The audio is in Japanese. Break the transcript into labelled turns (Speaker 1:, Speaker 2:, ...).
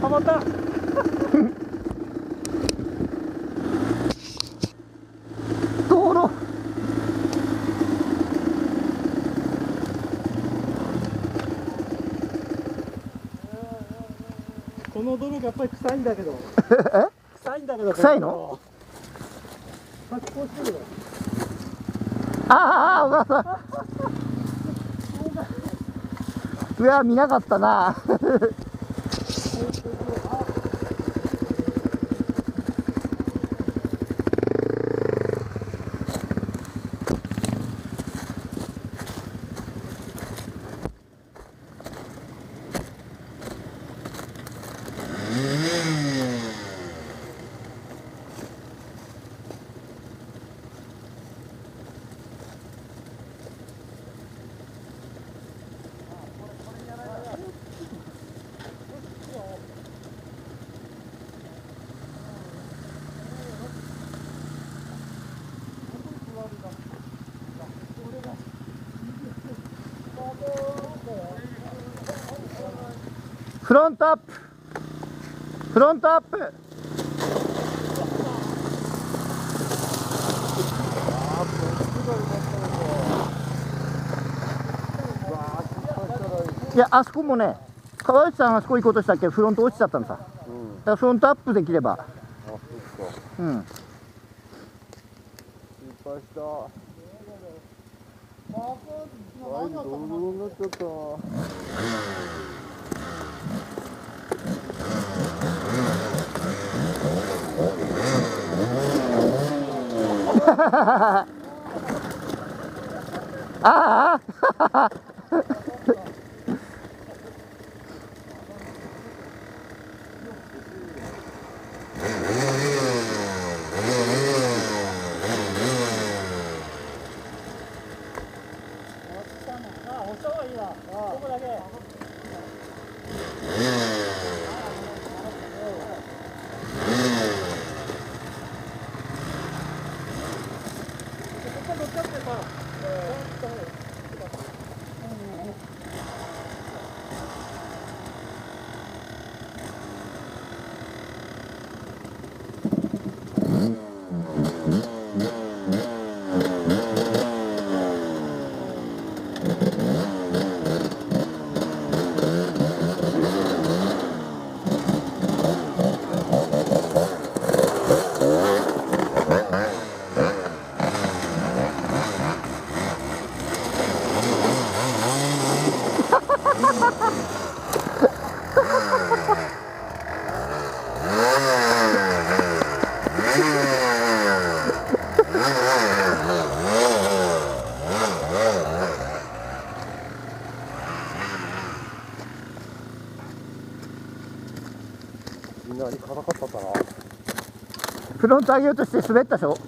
Speaker 1: はまった。
Speaker 2: 道路。
Speaker 1: この泥がやっぱり臭いんだけど。臭いんだけど。
Speaker 2: 臭いの？
Speaker 1: 発酵してるよ。
Speaker 2: ああ、小川さん。うわ、見なかったな。フロントアップ。フロントアップ。いや、あそこもね、川内さんあそこ行こうとしたっけど、フロント落ちちゃったのさ。だからフロントアップできれば。うん。
Speaker 3: 失敗した。ドロドロになっちゃった。
Speaker 2: ああ。
Speaker 3: みんなに硬かったな。
Speaker 2: フロント上げようとして滑ったでしょ。